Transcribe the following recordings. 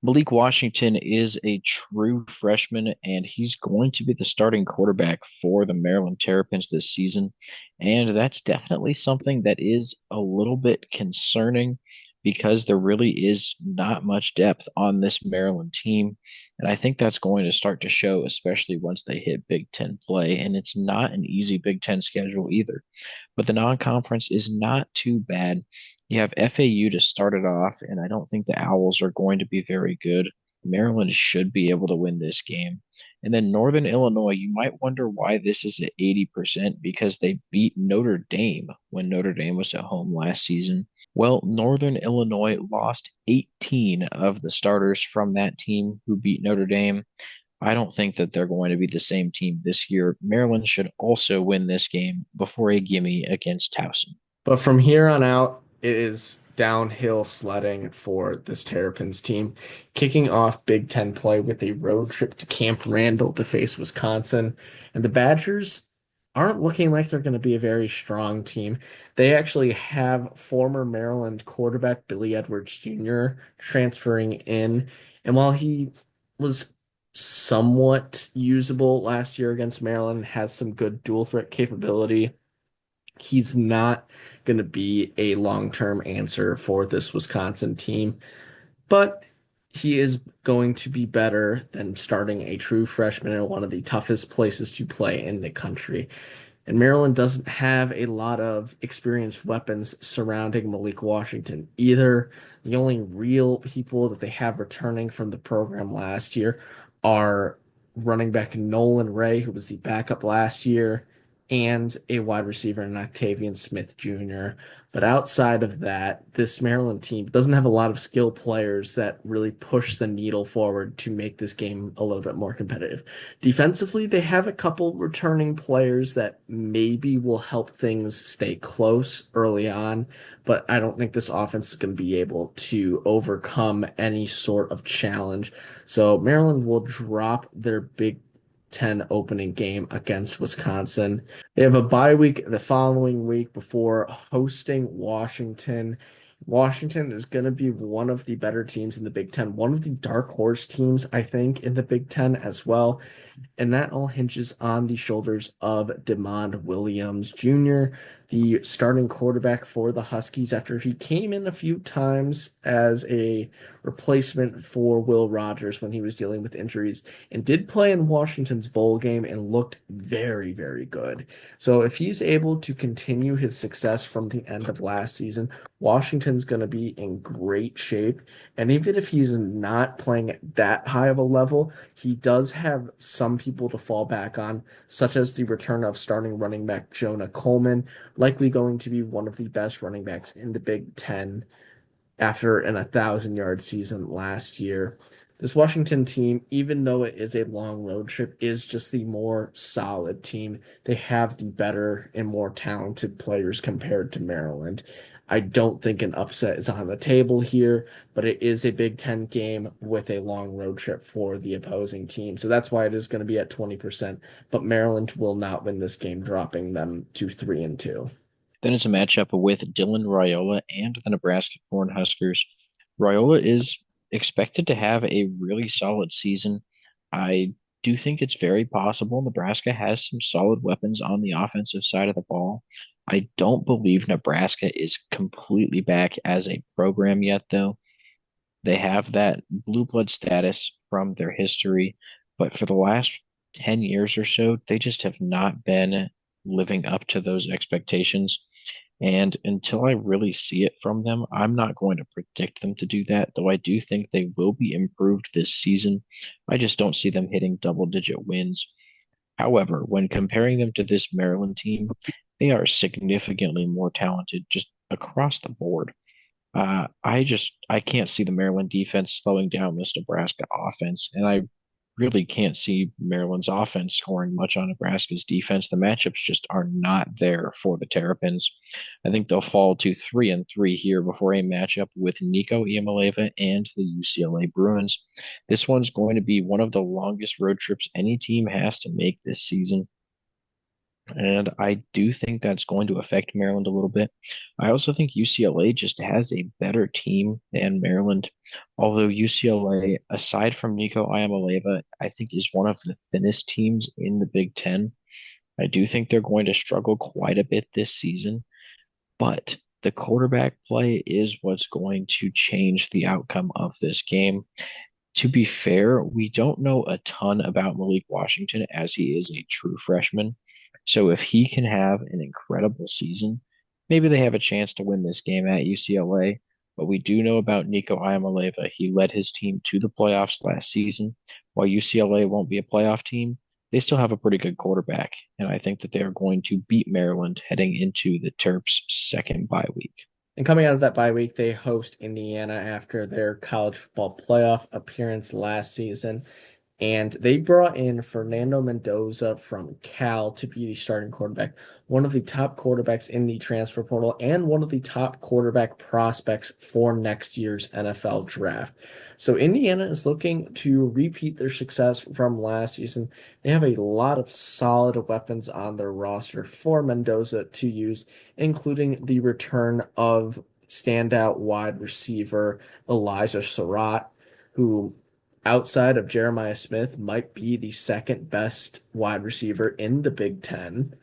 Malik Washington is a true freshman, and he's going to be the starting quarterback for the Maryland Terrapins this season. And that's definitely something that is a little bit concerning because there really is not much depth on this Maryland team. And I think that's going to start to show, especially once they hit Big Ten play. And it's not an easy Big Ten schedule either. But the non-conference is not too bad. You have FAU to start it off, and I don't think the Owls are going to be very good. Maryland should be able to win this game. And then Northern Illinois, you might wonder why this is at 80% because they beat Notre Dame when Notre Dame was at home last season. Well, Northern Illinois lost 18 of the starters from that team who beat Notre Dame. I don't think that they're going to be the same team this year. Maryland should also win this game before a gimme against Towson. But from here on out, it is downhill sledding for this Terrapins team, kicking off Big Ten play with a road trip to Camp Randall to face Wisconsin. And the Badgers aren't looking like they're going to be a very strong team. They actually have former Maryland quarterback Billy Edwards Jr. transferring in. And while he was somewhat usable last year against Maryland, has some good dual threat capability, he's not going to be a long-term answer for this Wisconsin team, but he is going to be better than starting a true freshman in one of the toughest places to play in the country. And Maryland doesn't have a lot of experienced weapons surrounding Malik Washington either. The only real people that they have returning from the program last year are running back Nolan Ray, who was the backup last year, and a wide receiver in Octavian Smith Jr. But outside of that, this Maryland team doesn't have a lot of skill players that really push the needle forward to make this game a little bit more competitive. Defensively, they have a couple returning players that maybe will help things stay close early on, but I don't think this offense is going to be able to overcome any sort of challenge. So Maryland will drop their Big Ten opening game against Wisconsin. They have a bye week the following week before hosting Washington. Washington is going to be one of the better teams in the Big Ten, one of the dark horse teams, I think, in the Big Ten as well. And that all hinges on the shoulders of DeMond Williams Jr., the starting quarterback for the Huskies, after he came in a few times as a replacement for Will Rogers when he was dealing with injuries and did play in Washington's bowl game and looked very, very good. So if he's able to continue his success from the end of last season, Washington's going to be in great shape. And even if he's not playing at that high of a level, he does have some people to fall back on, such as the return of starting running back Jonah Coleman, likely going to be one of the best running backs in the Big Ten after an 1,000-yard season last year. This Washington team, even though it is a long road trip, is just the more solid team. They have the better and more talented players compared to Maryland. I don't think an upset is on the table here, but it is a Big Ten game with a long road trip for the opposing team. So that's why it is going to be at 20%. But Maryland will not win this game, dropping them to 3-2. Then it's a matchup with Dylan Raiola and the Nebraska Cornhuskers. Raiola is expected to have a really solid season. I do think it's very possible Nebraska has some solid weapons on the offensive side of the ball. I don't believe Nebraska is completely back as a program yet, though. They have that blue blood status from their history, but for the last 10 years or so, they just have not been living up to those expectations. And until I really see it from them, I'm not going to predict them to do that, though I do think they will be improved this season. I just don't see them hitting double-digit wins. However, when comparing them to this Maryland team, they are significantly more talented just across the board. I can't see the Maryland defense slowing down this Nebraska offense, and I really can't see Maryland's offense scoring much on Nebraska's defense. The matchups just are not there for the Terrapins. I think they'll fall to 3-3 here before a matchup with Nico Iamaleava and the UCLA Bruins. This one's going to be one of the longest road trips any team has to make this season. And I do think that's going to affect Maryland a little bit. I also think UCLA just has a better team than Maryland. Although UCLA, aside from Nico Iamaleava, I think is one of the thinnest teams in the Big Ten. I do think they're going to struggle quite a bit this season, but the quarterback play is what's going to change the outcome of this game. To be fair, we don't know a ton about Malik Washington as he is a true freshman. So if he can have an incredible season, maybe they have a chance to win this game at UCLA. But we do know about Nico Iamaleava. He led his team to the playoffs last season. While UCLA won't be a playoff team, they still have a pretty good quarterback. And I think that they are going to beat Maryland heading into the Terps' second bye week. And coming out of that bye week, they host Indiana after their college football playoff appearance last season. And they brought in Fernando Mendoza from Cal to be the starting quarterback, one of the top quarterbacks in the transfer portal and one of the top quarterback prospects for next year's NFL draft. So Indiana is looking to repeat their success from last season. They have a lot of solid weapons on their roster for Mendoza to use, including the return of standout wide receiver Elijah Surratt, who outside of Jeremiah Smith, might be the second best wide receiver in the Big Ten.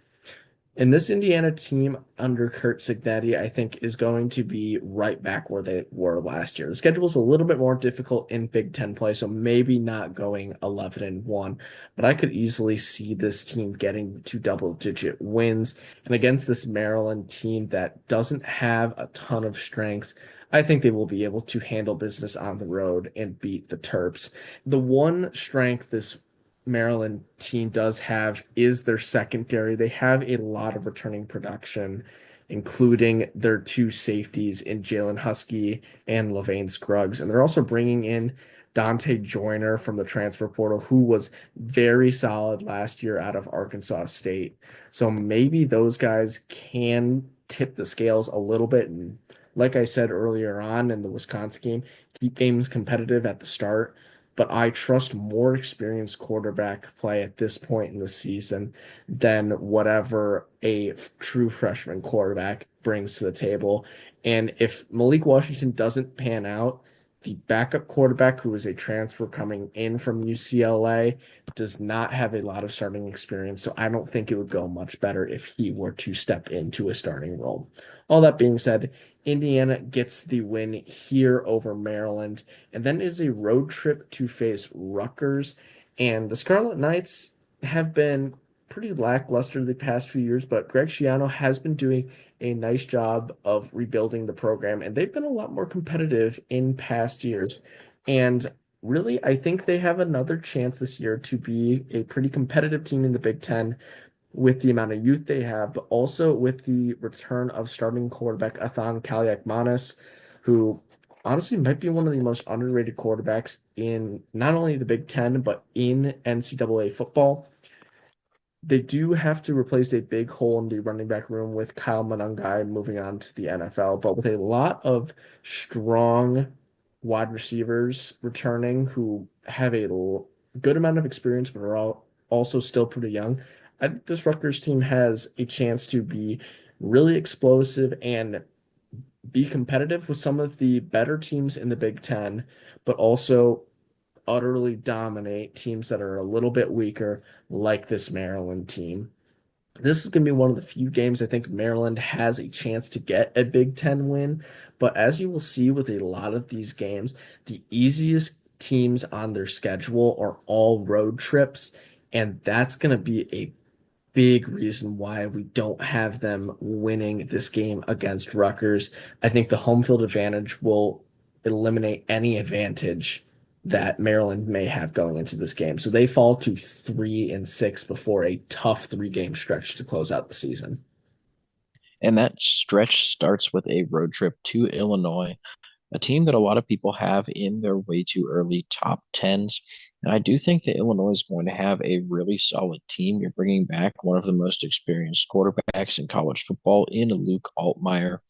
And this Indiana team under Kurt Cignetti, I think, is going to be right back where they were last year. The schedule is a little bit more difficult in Big Ten play, so maybe not going 11-1, but I could easily see this team getting to double-digit wins. And against this Maryland team that doesn't have a ton of strengths, I think they will be able to handle business on the road and beat the Terps. The one strength this Maryland team does have is their secondary. They have a lot of returning production, including their two safeties in Jalen Husky and Levain Scruggs. And they're also bringing in Dante Joyner from the transfer portal, who was very solid last year out of Arkansas State. So maybe those guys can tip the scales a little bit. And like I said earlier on in the Wisconsin game, keep games competitive at the start, but I trust more experienced quarterback play at this point in the season than whatever a true freshman quarterback brings to the table. And if Malik Washington doesn't pan out, the backup quarterback, who is a transfer coming in from UCLA, does not have a lot of starting experience. So I don't think it would go much better if he were to step into a starting role. All that being said, Indiana gets the win here over Maryland, and then is a road trip to face Rutgers. And the Scarlet Knights have been pretty lackluster the past few years, but Greg Schiano has been doing a nice job of rebuilding the program, and they've been a lot more competitive in past years. And really, I think they have another chance this year to be a pretty competitive team in the Big Ten with the amount of youth they have, but also with the return of starting quarterback Athan Kaliakmanis, who honestly might be one of the most underrated quarterbacks in not only the Big Ten, but in NCAA football. They do have to replace a big hole in the running back room with Kyle Monangai moving on to the NFL, but with a lot of strong wide receivers returning who have a good amount of experience, but are all also still pretty young. I think this Rutgers team has a chance to be really explosive and be competitive with some of the better teams in the Big Ten, but also utterly dominate teams that are a little bit weaker, like this Maryland team. This is going to be one of the few games I think Maryland has a chance to get a Big Ten win. But as you will see with a lot of these games, the easiest teams on their schedule are all road trips. And that's going to be a big reason why we don't have them winning this game against Rutgers. I think the home field advantage will eliminate any advantage that Maryland may have going into this game. So they fall to 3-6 before a tough 3 game stretch to close out the season. And that stretch starts with a road trip to Illinois, a team that a lot of people have in their way too early top tens. And I do think that Illinois is going to have a really solid team. You're bringing back one of the most experienced quarterbacks in college football in Luke Altmaier.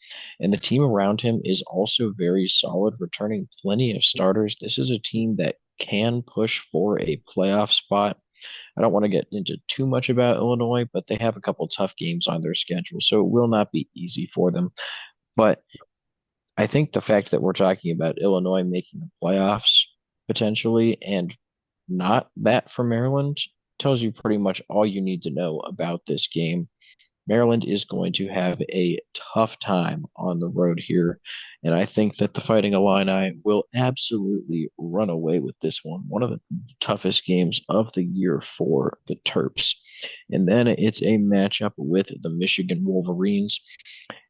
And the team around him is also very solid, returning plenty of starters. This is a team that can push for a playoff spot. I don't want to get into too much about Illinois, but they have a couple tough games on their schedule, so it will not be easy for them. But I think the fact that we're talking about Illinois making the playoffs potentially and not that for Maryland tells you pretty much all you need to know about this game. Maryland is going to have a tough time on the road here, and I think that the Fighting Illini will absolutely run away with this one of the toughest games of the year for the Terps. And then it's a matchup with the Michigan Wolverines.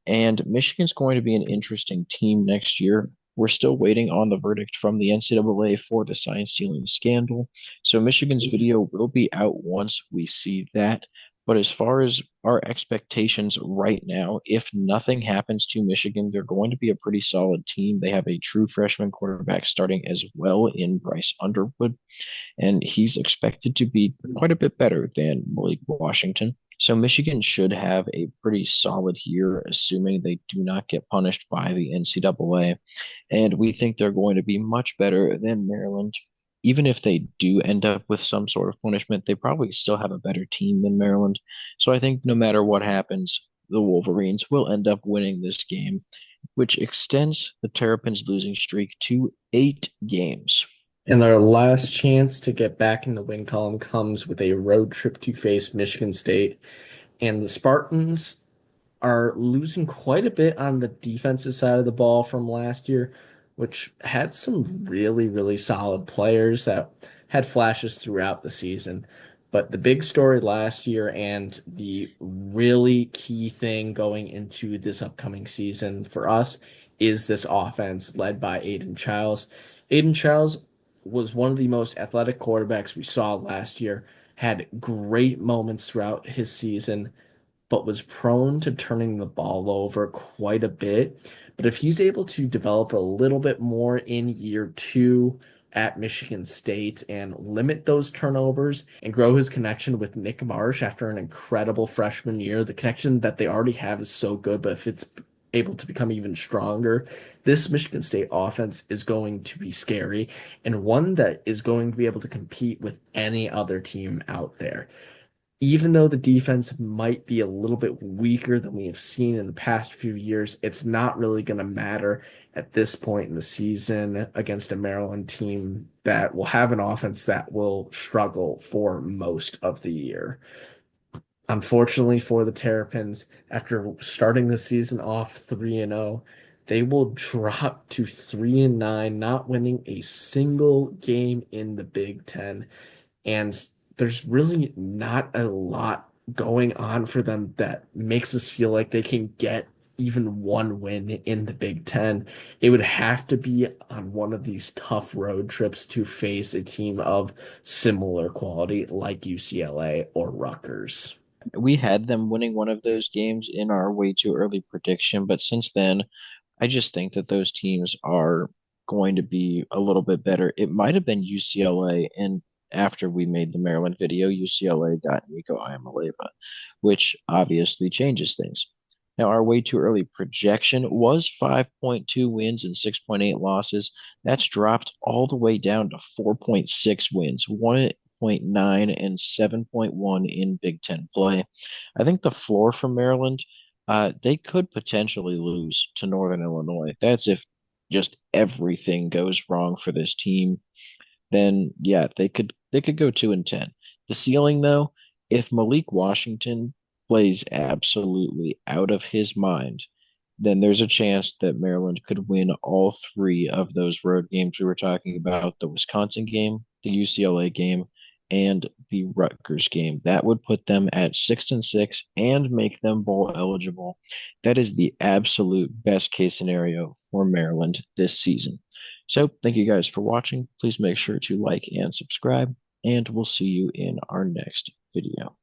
And Michigan's going to be an interesting team next year. We're still waiting on the verdict from the NCAA for the sign stealing scandal. So Michigan's video will be out once we see that. But as far as our expectations right now, if nothing happens to Michigan, they're going to be a pretty solid team. They have a true freshman quarterback starting as well in Bryce Underwood, and he's expected to be quite a bit better than Malik Washington. So Michigan should have a pretty solid year, assuming they do not get punished by the NCAA. And we think they're going to be much better than Maryland. Even if they do end up with some sort of punishment, they probably still have a better team than Maryland. So I think no matter what happens, the Wolverines will end up winning this game, which extends the Terrapins' losing streak to 8 games. And their last chance to get back in the win column comes with a road trip to face Michigan State. And the Spartans are losing quite a bit on the defensive side of the ball from last year, which had some really, really solid players that had flashes throughout the season. But the big story last year and the really key thing going into this upcoming season for us is this offense led by Aiden Childs. Aiden Childs was one of the most athletic quarterbacks we saw last year, had great moments throughout his season, but was prone to turning the ball over quite a bit. But if he's able to develop a little bit more in year two at Michigan State and limit those turnovers and grow his connection with Nick Marsh after an incredible freshman year, the connection that they already have is so good, but if it's able to become even stronger, this Michigan State offense is going to be scary and one that is going to be able to compete with any other team out there. Even though the defense might be a little bit weaker than we have seen in the past few years, it's not really going to matter at this point in the season against a Maryland team that will have an offense that will struggle for most of the year. Unfortunately for the Terrapins, after starting the season off 3-0, they will drop to 3-9, not winning a single game in the Big Ten. And there's really not a lot going on for them that makes us feel like they can get even one win in the Big Ten. It would have to be on one of these tough road trips to face a team of similar quality like UCLA or Rutgers. We had them winning one of those games in our way too early prediction, but since then, I just think that those teams are going to be a little bit better. It might have been UCLA, and after we made the Maryland video, UCLA got Nico Iamaleava, which obviously changes things. Now, our way too early projection was 5.2 wins and 6.8 losses. That's dropped all the way down to 4.6 wins, 1.9 and 7.1 in Big Ten play. I think the floor for Maryland, they could potentially lose to Northern Illinois. That's if just everything goes wrong for this team. Then yeah, they could go 2-10. The ceiling though, if Malik Washington plays absolutely out of his mind, then there's a chance that Maryland could win all 3 of those road games we were talking about, the Wisconsin game, the UCLA game, and the Rutgers game. That would put them at 6-6 and make them bowl eligible. That is the absolute best case scenario for Maryland this season. So thank you guys for watching. Please make sure to like and subscribe, and we'll see you in our next video.